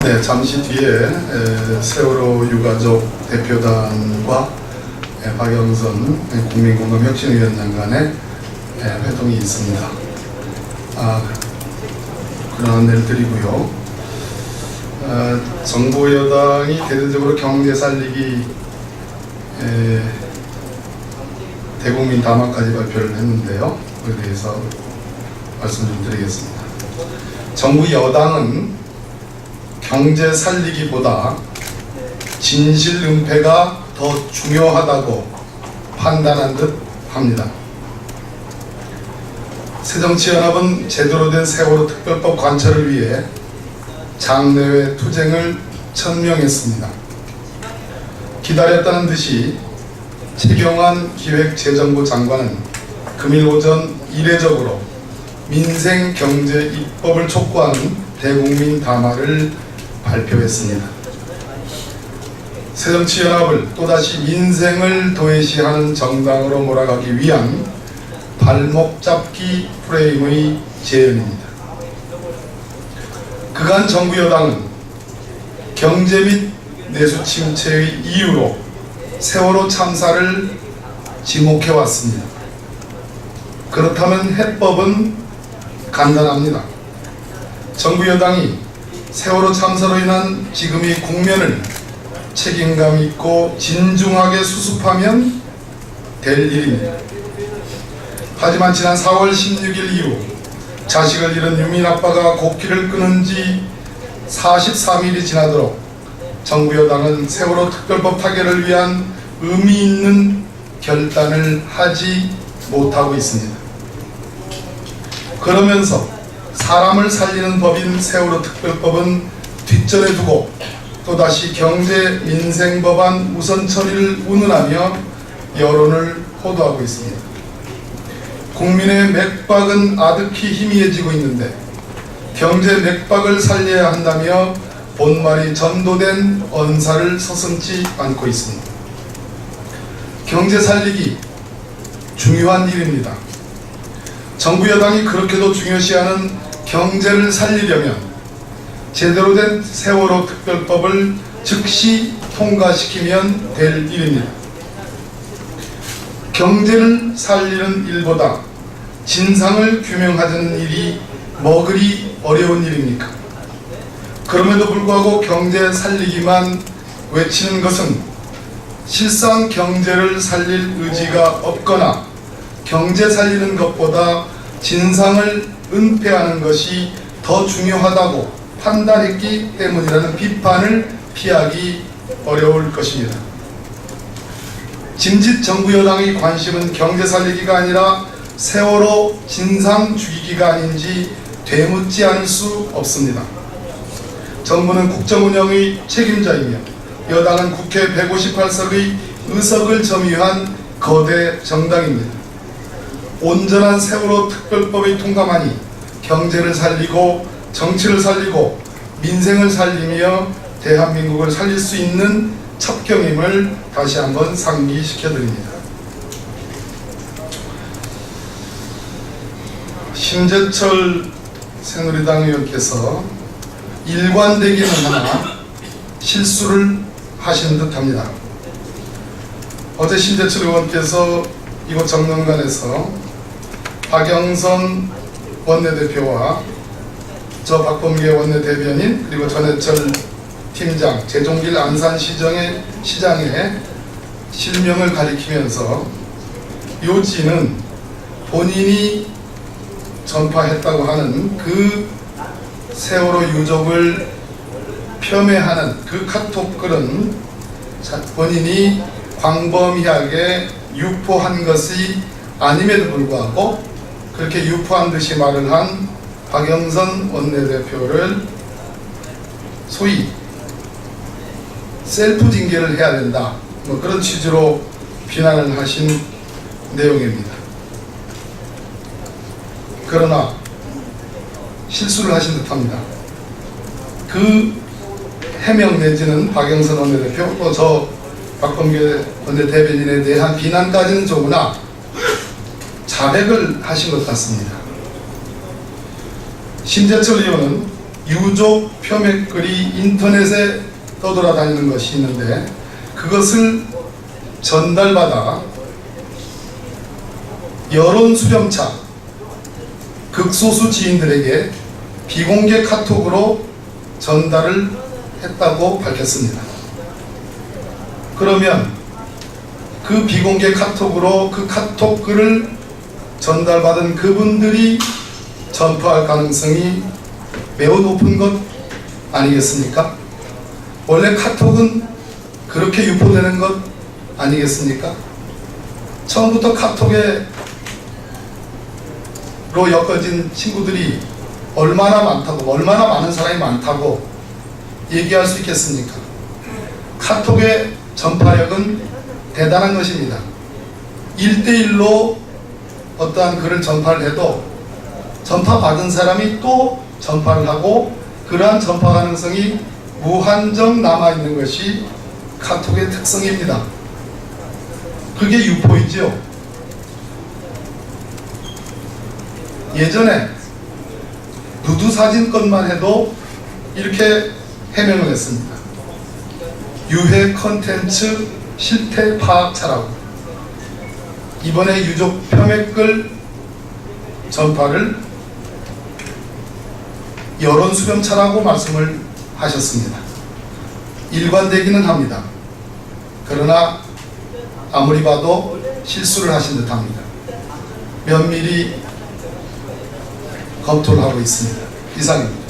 네, 잠시 뒤에 세월호 유가족 대표단과 박영선 국민공감혁신위원장 간의 회동이 있습니다. 그런 안내를 드리고요. 정부 여당이 대대적으로 경제 살리기 대국민 담화까지 발표를 했는데요. 그에 대해서 말씀 좀 드리겠습니다. 정부 여당은 경제 살리기보다 진실 은폐가 더 중요하다고 판단한 듯 합니다. 새정치연합은 제대로 된 세월호 특별법 관철을 위해 장내외 투쟁을 천명했습니다. 기다렸다는 듯이 최경환 기획재정부 장관은 금일 오전 이례적으로 민생경제 입법을 촉구하는 대국민 담화를 발표했습니다. 새정치연합을 또다시 민생을 도외시하는 정당으로 몰아가기 위한 발목 잡기 프레임의 재현입니다. 그간 정부 여당은 경제 및 내수 침체의 이유로 세월호 참사를 지목해왔습니다. 그렇다면 해법은 간단합니다. 정부 여당이 세월호 참사로 인한 지금의 국면을 책임감 있고 진중하게 수습하면 될 일입니다. 하지만 지난 4월 16일 이후 자식을 잃은 유민 아빠가 곡기를 끊은 지 43일이 지나도록 정부 여당은 세월호 특별법 타결을 위한 의미 있는 결단을 하지 못하고 있습니다. 그러면서 사람을 살리는 법인 세월호 특별법은 뒷전에 두고 또다시 경제 민생 법안 우선 처리를 운운하며 여론을 호도하고 있습니다. 국민의 맥박은 아득히 희미해지고 있는데 경제 맥박을 살려야 한다며 본말이 전도된 언사를 서슴지 않고 있습니다. 경제 살리기 중요한 일입니다. 정부 여당이 그렇게도 중요시하는 경제를 살리려면 제대로 된 세월호 특별법을 즉시 통과시키면 될 일입니다. 경제를 살리는 일보다 진상을 규명하는 일이 뭐 그리 어려운 일입니까? 그럼에도 불구하고 경제 살리기만 외치는 것은 실상 경제를 살릴 의지가 없거나 경제 살리는 것보다 진상을 은폐하는 것이 더 중요하다고 판단했기 때문이라는 비판을 피하기 어려울 것입니다. 짐짓 정부 여당의 관심은 경제 살리기가 아니라 세월호 진상 죽이기가 아닌지 되묻지 않을 수 없습니다. 정부는 국정 운영의 책임자이며 여당은 국회 158석의 의석을 점유한 거대 정당입니다. 온전한 세월호 특별법의 통과만이 경제를 살리고 정치를 살리고 민생을 살리며 대한민국을 살릴 수 있는 첩경임을 다시 한번 상기시켜드립니다. 심재철 새누리당 의원께서 일관되기는 하나 실수를 하신 듯합니다. 어제 심재철 의원께서 이곳 정론관에서 박영선 원내대표와 저 박범계 원내대변인 그리고 전해철 팀장, 재종길 안산시장의 실명을 가리키면서 요지는 본인이 전파했다고 하는 그 세월호 유족을 폄훼하는 그 카톡글은 본인이 광범위하게 유포한 것이 아님에도 불구하고 그렇게 유포한 듯이 말을 한 박영선 원내대표를 소위 셀프 징계를 해야 된다, 뭐 그런 취지로 비난을 하신 내용입니다. 그러나 실수를 하신 듯합니다. 그 해명 내지는 박영선 원내대표 또 저 박범계 원내대변인에 대한 비난까지는 좋으나 자백을 하신 것 같습니다. 심재철 의원은 유족 표맥글이 인터넷에 떠돌아다니는 것이 있는데 그것을 전달받아 여론 수렴차 극소수 지인들에게 비공개 카톡으로 전달을 했다고 밝혔습니다. 그러면 그 비공개 카톡으로 그 카톡 글을 전달받은 그분들이 전파할 가능성이 매우 높은 것 아니겠습니까? 원래 카톡은 그렇게 유포되는 것 아니겠습니까? 처음부터 카톡으로 엮어진 친구들이 얼마나 많다고, 얼마나 많은 사람이 많다고 얘기할 수 있겠습니까? 카톡의 전파력은 대단한 것입니다. 1대1로 어떠한 글을 전파를 해도 전파받은 사람이 또 전파를 하고 그러한 전파 가능성이 무한정 남아있는 것이 카톡의 특성입니다. 그게 유포이죠. 예전에 누드 사진 건만 해도 이렇게 해명을 했습니다. 유해 컨텐츠 실태 파악차라고. 이번에 유족 표맥글 전파를 여론 수렴차라고 말씀을 하셨습니다. 일관되기는 합니다. 그러나 아무리 봐도 실수를 하신 듯합니다. 면밀히 검토를 하고 있습니다. 이상입니다.